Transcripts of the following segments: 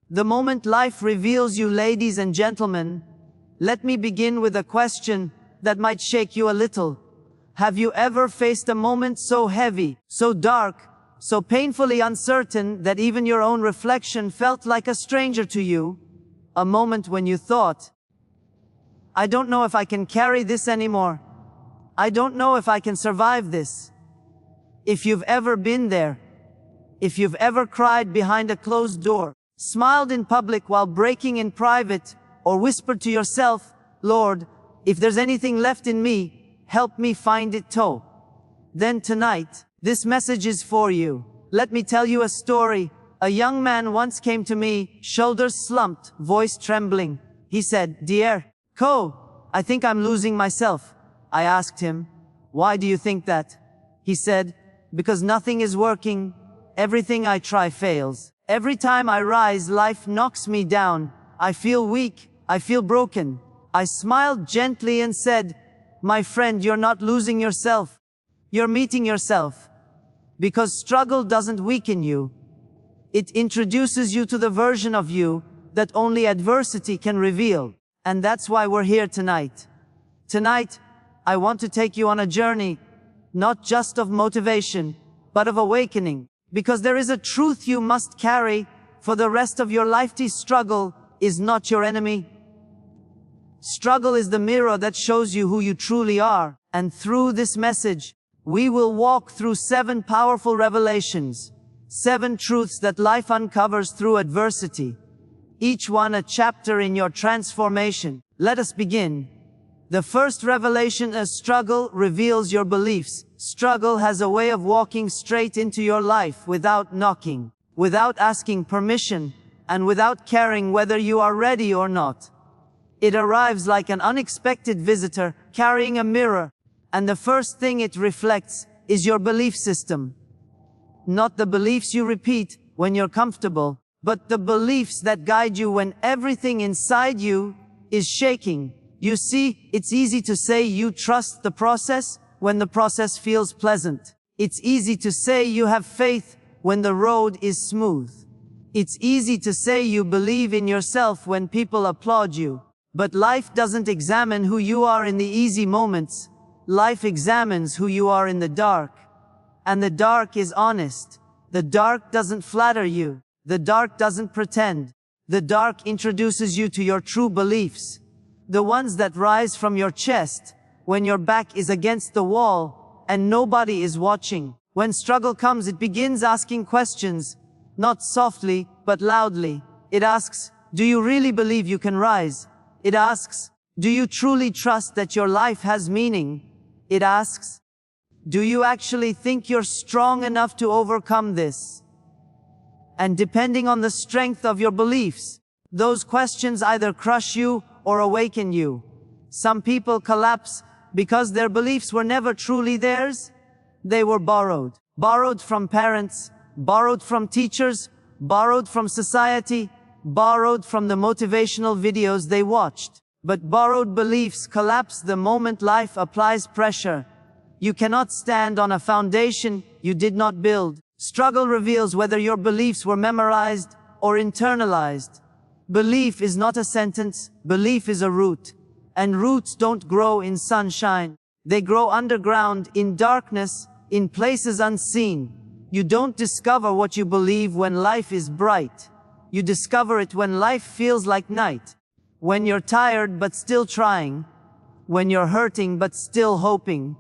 The moment life reveals you, ladies and gentlemen, let me begin with a question that might shake you a little. Have you ever faced a moment so heavy, so dark, so painfully uncertain that even your own reflection felt like a stranger to you? A moment when you thought, I don't know if I can carry this anymore. I don't know if I can survive this. If you've ever been there, if you've ever cried behind a closed door, smiled in public while breaking in private, or whispered to yourself, Lord, if there's anything left in me, help me find it too. Then tonight, this message is for you. Let me tell you a story. A young man once came to me, shoulders slumped, voice trembling. He said, Dear I think I'm losing myself. I asked him, why do you think that? He said, because nothing is working. Everything I try fails. Every time I rise, life knocks me down. I feel weak. I feel broken. I smiled gently and said, my friend, you're not losing yourself. You're meeting yourself. Because struggle doesn't weaken you. It introduces you to the version of you that only adversity can reveal. And that's why we're here tonight. Tonight, I want to take you on a journey, not just of motivation, but of awakening. Because there is a truth you must carry for the rest of your life. Struggle is not your enemy. Struggle is the mirror that shows you who you truly are. And through this message, we will walk through 7 powerful revelations, 7 truths that life uncovers through adversity, each one a chapter in your transformation. Let us begin. The first revelation: a struggle reveals your beliefs. Struggle has a way of walking straight into your life without knocking, without asking permission, and without caring whether you are ready or not. It arrives like an unexpected visitor, carrying a mirror, and the first thing it reflects is your belief system. Not the beliefs you repeat when you're comfortable, but the beliefs that guide you when everything inside you is shaking. You see, it's easy to say you trust the process when the process feels pleasant. It's easy to say you have faith when the road is smooth. It's easy to say you believe in yourself when people applaud you. But life doesn't examine who you are in the easy moments. Life examines who you are in the dark. And the dark is honest. The dark doesn't flatter you. The dark doesn't pretend. The dark introduces you to your true beliefs. The ones that rise from your chest when your back is against the wall and nobody is watching. When struggle comes, it begins asking questions, not softly, but loudly. It asks, do you really believe you can rise? It asks, do you truly trust that your life has meaning? It asks, do you actually think you're strong enough to overcome this? And depending on the strength of your beliefs, those questions either crush you or awaken you. Some people collapse because their beliefs were never truly theirs. They were borrowed. Borrowed from parents, borrowed from teachers, borrowed from society, borrowed from the motivational videos they watched. But borrowed beliefs collapse the moment life applies pressure. You cannot stand on a foundation you did not build. Struggle reveals whether your beliefs were memorized or internalized. Belief is not a sentence, belief is a root. And roots don't grow in sunshine. They grow underground, in darkness, in places unseen. You don't discover what you believe when life is bright. You discover it when life feels like night. When you're tired but still trying. When you're hurting but still hoping.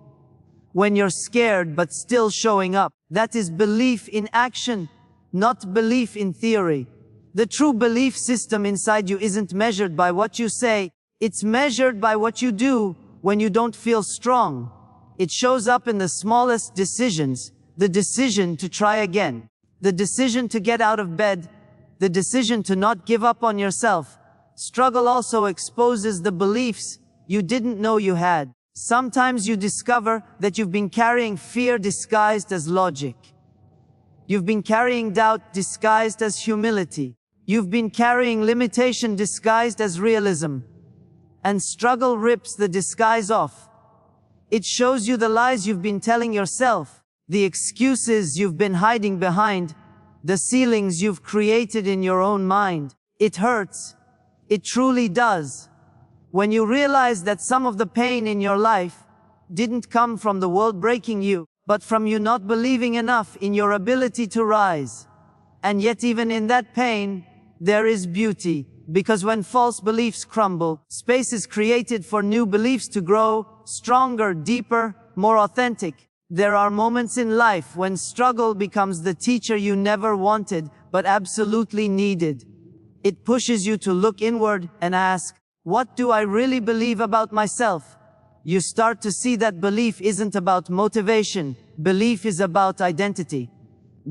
When you're scared but still showing up. That is belief in action, not belief in theory. The true belief system inside you isn't measured by what you say. It's measured by what you do when you don't feel strong. It shows up in the smallest decisions. The decision to try again. The decision to get out of bed. The decision to not give up on yourself. Struggle also exposes the beliefs you didn't know you had. Sometimes you discover that you've been carrying fear disguised as logic. You've been carrying doubt disguised as humility. You've been carrying limitation disguised as realism. And struggle rips the disguise off. It shows you the lies you've been telling yourself, the excuses you've been hiding behind, the ceilings you've created in your own mind. It hurts. It truly does. When you realize that some of the pain in your life didn't come from the world breaking you, but from you not believing enough in your ability to rise. And yet even in that pain, there is beauty, because when false beliefs crumble, space is created for new beliefs to grow, stronger, deeper, more authentic. There are moments in life when struggle becomes the teacher you never wanted, but absolutely needed. It pushes you to look inward and ask, what do I really believe about myself? You start to see that belief isn't about motivation. Belief is about identity.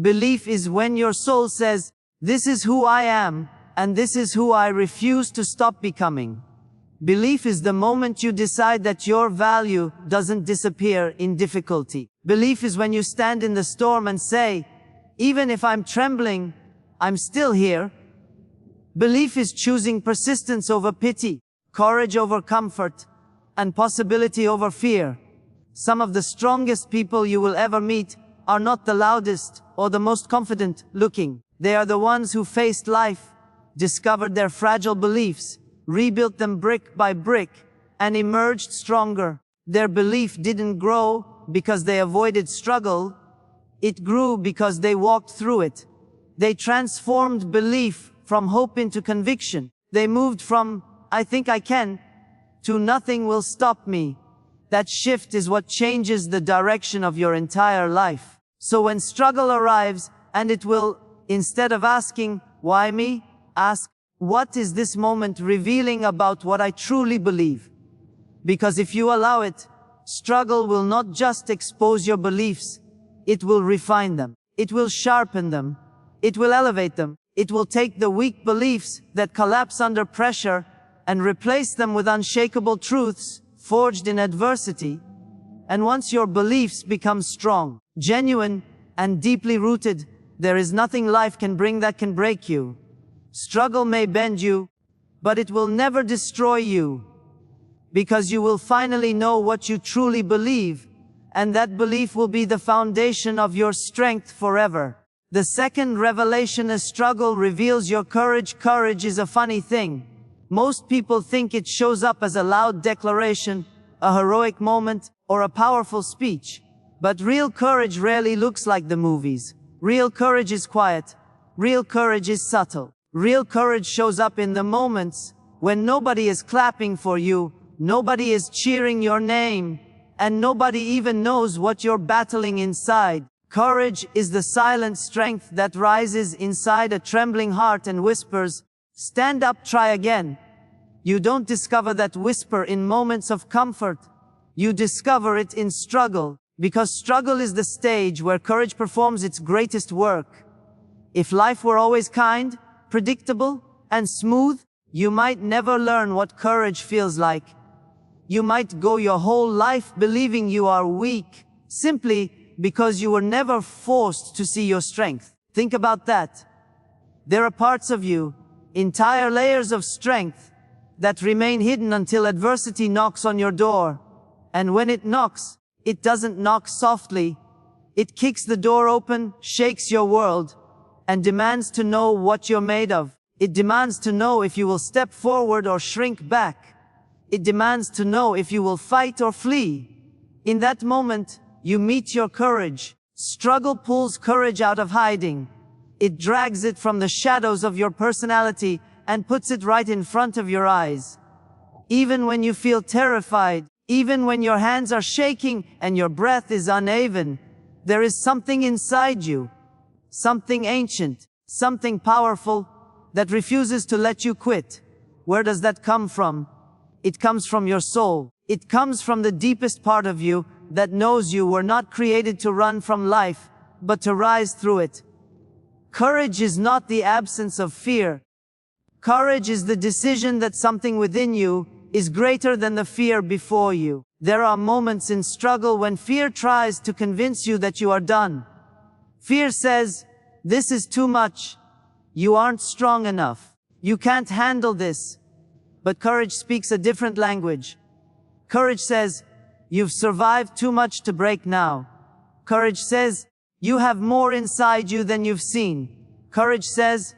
Belief is when your soul says, this is who I am, and this is who I refuse to stop becoming. Belief is the moment you decide that your value doesn't disappear in difficulty. Belief is when you stand in the storm and say, even if I'm trembling, I'm still here. Belief is choosing persistence over pity, courage over comfort, and possibility over fear. Some of the strongest people you will ever meet are not the loudest or the most confident looking. They are the ones who faced life, discovered their fragile beliefs, rebuilt them brick by brick, and emerged stronger. Their belief didn't grow because they avoided struggle. It grew because they walked through it. They transformed belief from hope into conviction. They moved from, I think I can, to nothing will stop me. That shift is what changes the direction of your entire life. So when struggle arrives, and it will, instead of asking, why me? Ask, what is this moment revealing about what I truly believe? Because if you allow it, struggle will not just expose your beliefs, it will refine them. It will sharpen them. It will elevate them. It will take the weak beliefs that collapse under pressure and replace them with unshakable truths forged in adversity. And once your beliefs become strong, genuine, and deeply rooted, there is nothing life can bring that can break you. Struggle may bend you, but it will never destroy you, because you will finally know what you truly believe, and that belief will be the foundation of your strength forever. The second revelation is struggle reveals your courage. Courage is a funny thing. Most people think it shows up as a loud declaration, a heroic moment, or a powerful speech. But real courage rarely looks like the movies. Real courage is quiet. Real courage is subtle. Real courage shows up in the moments when nobody is clapping for you, nobody is cheering your name, and nobody even knows what you're battling inside. Courage is the silent strength that rises inside a trembling heart and whispers, stand up, try again. You don't discover that whisper in moments of comfort. You discover it in struggle, because struggle is the stage where courage performs its greatest work. If life were always kind, predictable, and smooth, you might never learn what courage feels like. You might go your whole life believing you are weak, simply because you were never forced to see your strength. Think about that. There are parts of you, entire layers of strength, that remain hidden until adversity knocks on your door. And when it knocks, it doesn't knock softly. It kicks the door open, shakes your world, and demands to know what you're made of. It demands to know if you will step forward or shrink back. It demands to know if you will fight or flee. In that moment, you meet your courage. Struggle pulls courage out of hiding. It drags it from the shadows of your personality and puts it right in front of your eyes. Even when you feel terrified, even when your hands are shaking and your breath is uneven, there is something inside you, something ancient, something powerful, that refuses to let you quit. Where does that come from? It comes from your soul. It comes from the deepest part of you that knows you were not created to run from life, but to rise through it. Courage is not the absence of fear. Courage is the decision that something within you is greater than the fear before you. There are moments in struggle when fear tries to convince you that you are done. Fear says, this is too much. You aren't strong enough. You can't handle this. But courage speaks a different language. Courage says, you've survived too much to break now. Courage says, you have more inside you than you've seen. Courage says,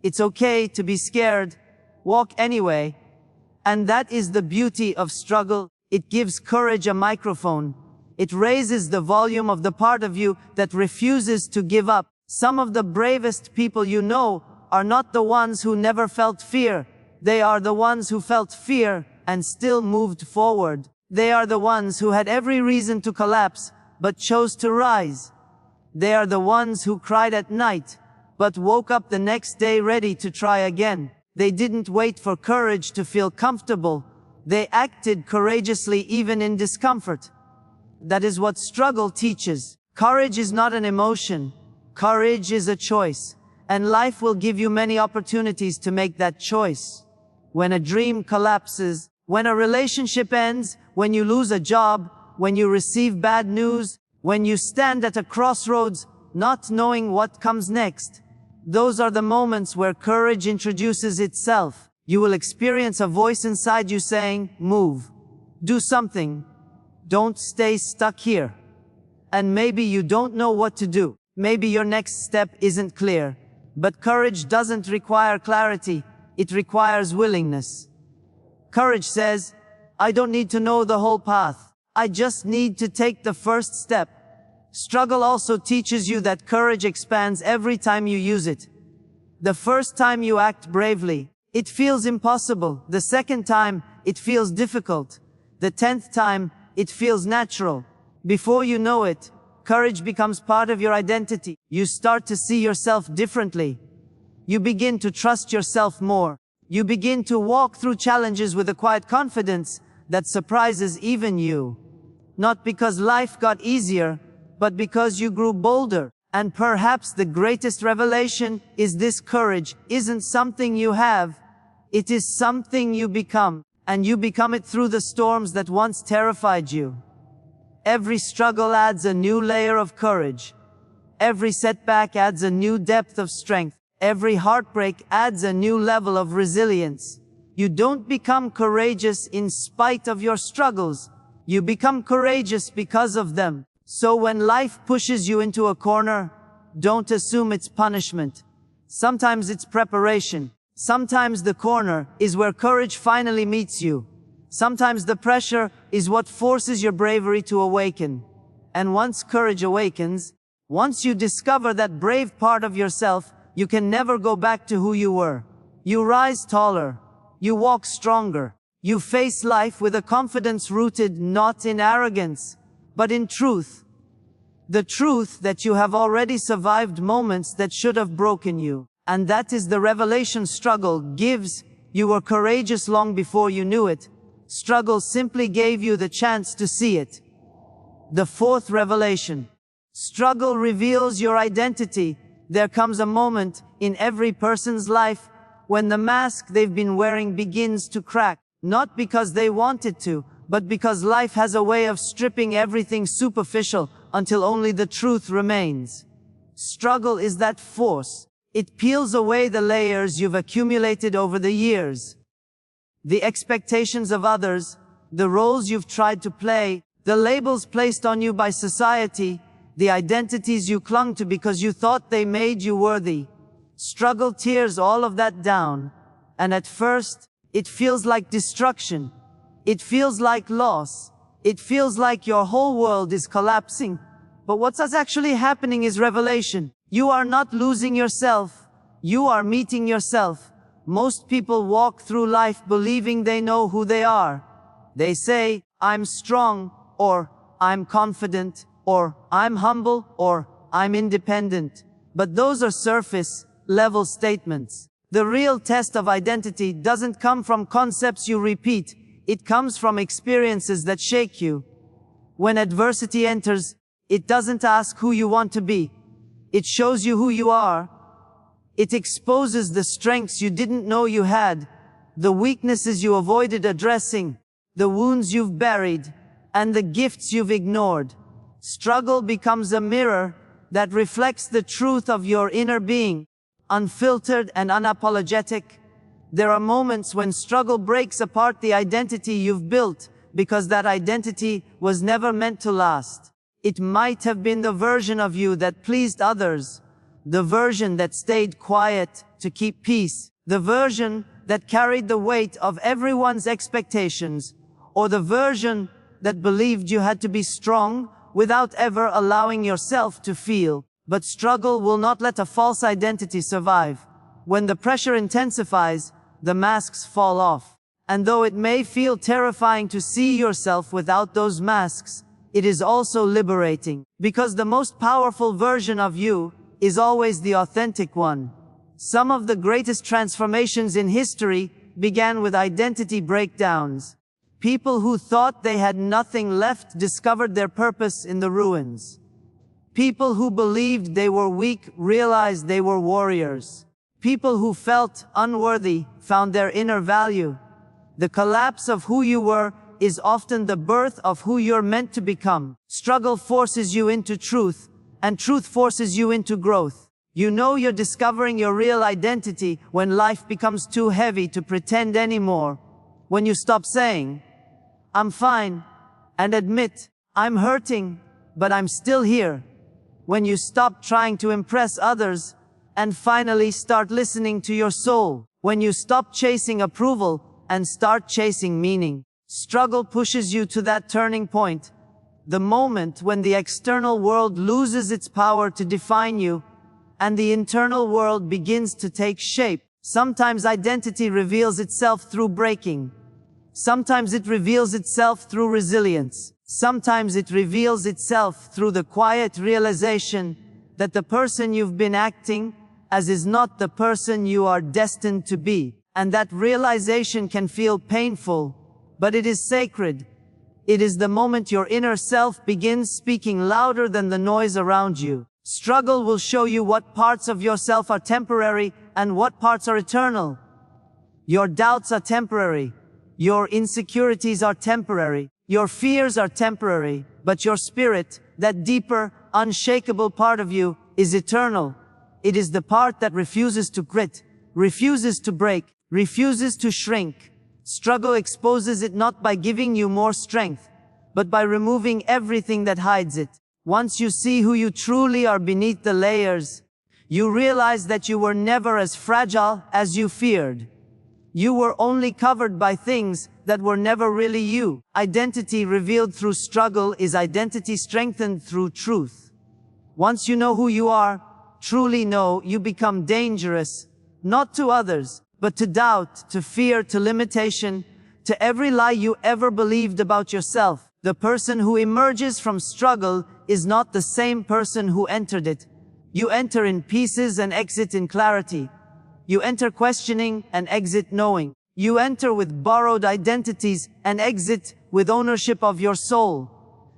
it's okay to be scared, walk anyway. And that is the beauty of struggle. It gives courage a microphone. It raises the volume of the part of you that refuses to give up. Some of the bravest people you know are not the ones who never felt fear. They are the ones who felt fear and still moved forward. They are the ones who had every reason to collapse, but chose to rise. They are the ones who cried at night, but woke up the next day ready to try again. They didn't wait for courage to feel comfortable. They acted courageously even in discomfort. That is what struggle teaches. Courage is not an emotion. Courage is a choice. And life will give you many opportunities to make that choice. When a dream collapses, when a relationship ends, when you lose a job, when you receive bad news, when you stand at a crossroads, not knowing what comes next, those are the moments where courage introduces itself. You will experience a voice inside you saying, move, do something, don't stay stuck here. And maybe you don't know what to do. Maybe your next step isn't clear. But courage doesn't require clarity, it requires willingness. Courage says, I don't need to know the whole path. I just need to take the first step. Struggle also teaches you that courage expands every time you use it. The first time you act bravely, it feels impossible. The second time, it feels difficult. The 10th time, it feels natural. Before you know it, courage becomes part of your identity. You start to see yourself differently. You begin to trust yourself more. You begin to walk through challenges with a quiet confidence that surprises even you. Not because life got easier, but because you grew bolder. And perhaps the greatest revelation is this: courage isn't something you have, it is something you become. And you become it through the storms that once terrified you. Every struggle adds a new layer of courage. Every setback adds a new depth of strength. Every heartbreak adds a new level of resilience. You don't become courageous in spite of your struggles. You become courageous because of them. So when life pushes you into a corner, don't assume it's punishment. Sometimes it's preparation. Sometimes the corner is where courage finally meets you. Sometimes the pressure is what forces your bravery to awaken. And once courage awakens, once you discover that brave part of yourself, you can never go back to who you were. You rise taller. You walk stronger. You face life with a confidence rooted not in arrogance, but in truth. The truth that you have already survived moments that should have broken you. And that is the revelation struggle gives. You were courageous long before you knew it. Struggle simply gave you the chance to see it. The fourth revelation. Struggle reveals your identity. There comes a moment in every person's life when the mask they've been wearing begins to crack. Not because they want it to, but because life has a way of stripping everything superficial until only the truth remains. Struggle is that force. It peels away the layers you've accumulated over the years. The expectations of others, the roles you've tried to play, the labels placed on you by society, the identities you clung to because you thought they made you worthy. Struggle tears all of that down. And at first, it feels like destruction. It feels like loss. It feels like your whole world is collapsing. But what's actually happening is revelation. You are not losing yourself. You are meeting yourself. Most people walk through life believing they know who they are. They say, I'm strong, or I'm confident, or I'm humble, or I'm independent. But those are surface-level statements. The real test of identity doesn't come from concepts you repeat. It comes from experiences that shake you. When adversity enters, it doesn't ask who you want to be. It shows you who you are. It exposes the strengths you didn't know you had, the weaknesses you avoided addressing, the wounds you've buried, and the gifts you've ignored. Struggle becomes a mirror that reflects the truth of your inner being, unfiltered and unapologetic. There are moments when struggle breaks apart the identity you've built, because that identity was never meant to last. It might have been the version of you that pleased others, The version that stayed quiet to keep peace. The version that carried the weight of everyone's expectations. Or the version that believed you had to be strong without ever allowing yourself to feel. But struggle will not let a false identity survive. When the pressure intensifies, the masks fall off. And though it may feel terrifying to see yourself without those masks, it is also liberating. Because the most powerful version of you is always the authentic one. Some of the greatest transformations in history began with identity breakdowns. People who thought they had nothing left discovered their purpose in the ruins. People who believed they were weak realized they were warriors. People who felt unworthy found their inner value. The collapse of who you were is often the birth of who you're meant to become. Struggle forces you into truth, and truth forces you into growth. You know you're discovering your real identity when life becomes too heavy to pretend anymore. When you stop saying, "I'm fine," and admit, "I'm hurting, but I'm still here." When you stop trying to impress others, and finally start listening to your soul. When you stop chasing approval, and start chasing meaning. Struggle pushes you to that turning point. The moment when the external world loses its power to define you, and the internal world begins to take shape. Sometimes identity reveals itself through breaking. Sometimes it reveals itself through resilience. Sometimes it reveals itself through the quiet realization that the person you've been acting as is not the person you are destined to be. And that realization can feel painful, but it is sacred. It is the moment your inner self begins speaking louder than the noise around you. Struggle will show you what parts of yourself are temporary and what parts are eternal. Your doubts are temporary. Your insecurities are temporary. Your fears are temporary. But your spirit, that deeper, unshakable part of you, is eternal. It is the part that refuses to quit, refuses to break, refuses to shrink. Struggle exposes it not by giving you more strength, but by removing everything that hides it. Once you see who you truly are beneath the layers, you realize that you were never as fragile as you feared. You were only covered by things that were never really you. Identity revealed through struggle is identity strengthened through truth. Once you know who you are, truly know, you become dangerous, not to others, but to doubt, to fear, to limitation, to every lie you ever believed about yourself. The person who emerges from struggle is not the same person who entered it. You enter in pieces and exit in clarity. You enter questioning and exit knowing. You enter with borrowed identities and exit with ownership of your soul.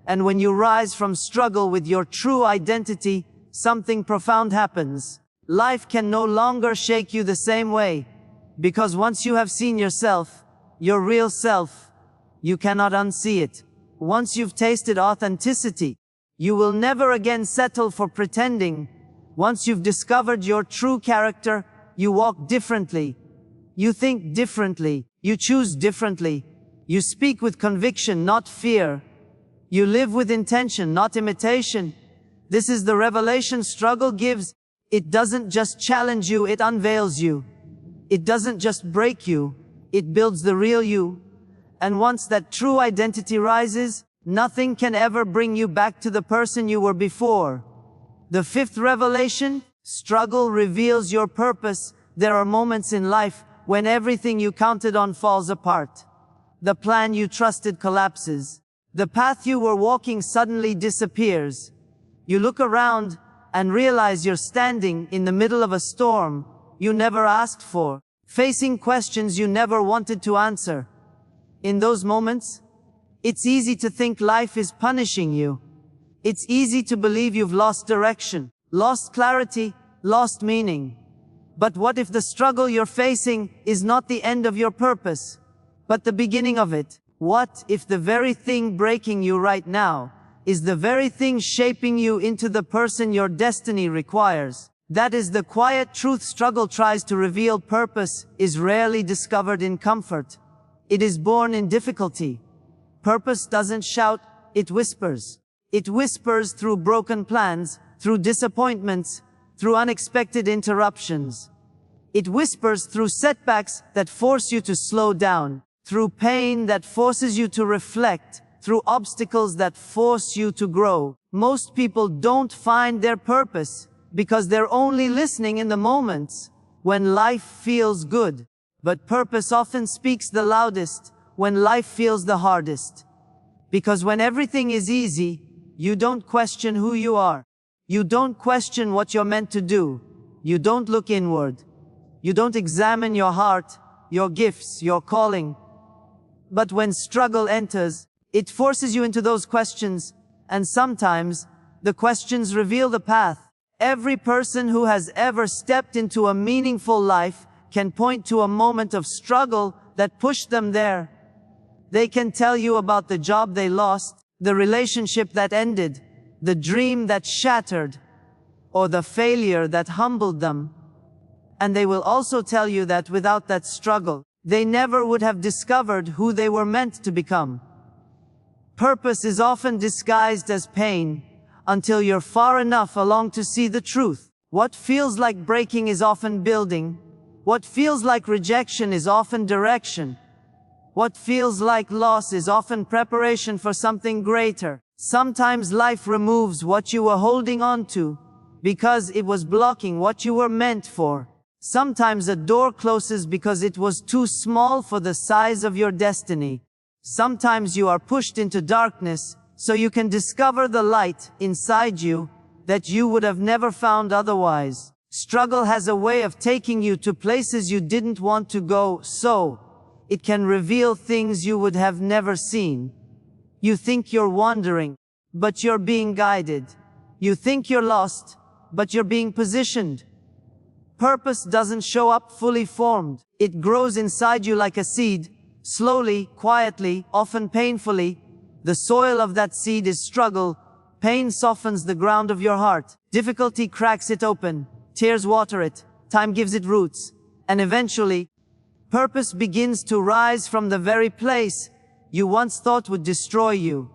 And when you rise from struggle with your true identity, something profound happens. Life can no longer shake you the same way. Because once you have seen yourself, your real self, you cannot unsee it. Once you've tasted authenticity, you will never again settle for pretending. Once you've discovered your true character, you walk differently. You think differently. You choose differently. You speak with conviction, not fear. You live with intention, not imitation. This is the revelation struggle gives. It doesn't just challenge you, it unveils you. It doesn't just break you, it builds the real you. And once that true identity rises, nothing can ever bring you back to the person you were before. The fifth revelation, struggle reveals your purpose. There are moments in life when everything you counted on falls apart. The plan you trusted collapses. The path you were walking suddenly disappears. You look around and realize you're standing in the middle of a storm you never asked for, facing questions you never wanted to answer. In those moments, it's easy to think life is punishing you. It's easy to believe you've lost direction, lost clarity, lost meaning. But what if the struggle you're facing is not the end of your purpose, but the beginning of it? What if the very thing breaking you right now is the very thing shaping you into the person your destiny requires? That is the quiet truth struggle tries to reveal. Purpose is rarely discovered in comfort. It is born in difficulty. Purpose doesn't shout, it whispers. It whispers through broken plans, through disappointments, through unexpected interruptions. It whispers through setbacks that force you to slow down, through pain that forces you to reflect, through obstacles that force you to grow. Most people don't find their purpose because they're only listening in the moments when life feels good. But purpose often speaks the loudest when life feels the hardest. Because when everything is easy, you don't question who you are. You don't question what you're meant to do. You don't look inward. You don't examine your heart, your gifts, your calling. But when struggle enters, it forces you into those questions, and sometimes the questions reveal the path. Every person who has ever stepped into a meaningful life can point to a moment of struggle that pushed them there. They can tell you about the job they lost, the relationship that ended, the dream that shattered, or the failure that humbled them. And they will also tell you that without that struggle, they never would have discovered who they were meant to become. Purpose is often disguised as pain, until you're far enough along to see the truth. What feels like breaking is often building. What feels like rejection is often direction. What feels like loss is often preparation for something greater. Sometimes life removes what you were holding on to, because it was blocking what you were meant for. Sometimes a door closes because it was too small for the size of your destiny. Sometimes you are pushed into darkness so you can discover the light inside you that you would have never found otherwise. Struggle has a way of taking you to places you didn't want to go, so it can reveal things you would have never seen. You think you're wandering, but you're being guided. You think you're lost, but you're being positioned. Purpose doesn't show up fully formed. It grows inside you like a seed, slowly, quietly, often painfully. The soil of that seed is struggle. Pain softens the ground of your heart. Difficulty cracks it open. Tears water it. Time gives it roots. And eventually, purpose begins to rise from the very place you once thought would destroy you.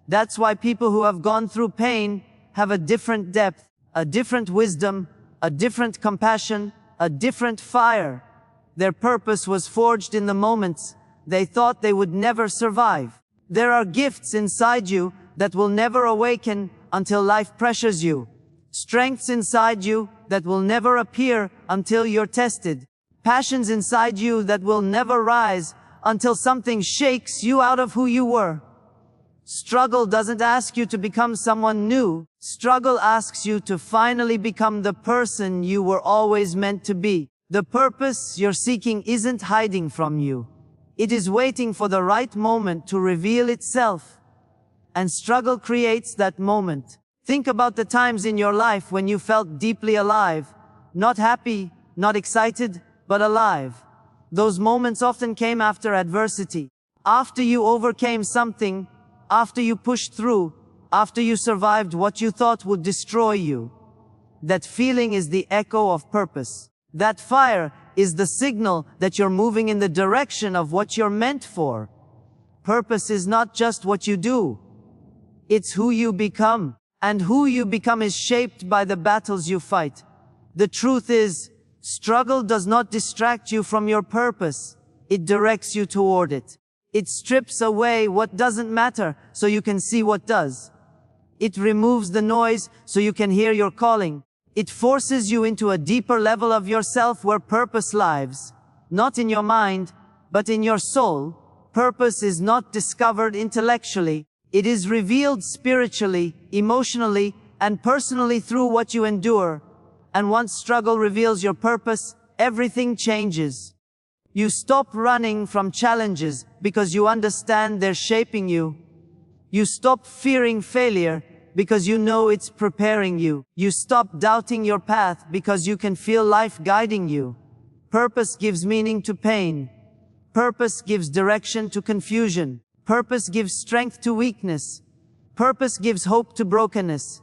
That's why people who have gone through pain have a different depth, a different wisdom, a different compassion, a different fire. Their purpose was forged in the moments they thought they would never survive. There are gifts inside you that will never awaken until life pressures you. Strengths inside you that will never appear until you're tested. Passions inside you that will never rise until something shakes you out of who you were. Struggle doesn't ask you to become someone new. Struggle asks you to finally become the person you were always meant to be. The purpose you're seeking isn't hiding from you. It is waiting for the right moment to reveal itself. And struggle creates that moment. Think about the times in your life when you felt deeply alive. Not happy, not excited, but alive. Those moments often came after adversity. After you overcame something, after you pushed through, after you survived what you thought would destroy you. That feeling is the echo of purpose. That fire is the signal that you're moving in the direction of what you're meant for. Purpose is not just what you do. It's who you become. And who you become is shaped by the battles you fight. The truth is, struggle does not distract you from your purpose. It directs you toward it. It strips away what doesn't matter so you can see what does. It removes the noise so you can hear your calling. It forces you into a deeper level of yourself where purpose lives. Not in your mind, but in your soul. Purpose is not discovered intellectually. It is revealed spiritually, emotionally, and personally through what you endure. And once struggle reveals your purpose, everything changes. You stop running from challenges because you understand they're shaping you. You stop fearing failure because you know it's preparing you. You stop doubting your path because you can feel life guiding you. Purpose gives meaning to pain. Purpose gives direction to confusion. Purpose gives strength to weakness. Purpose gives hope to brokenness.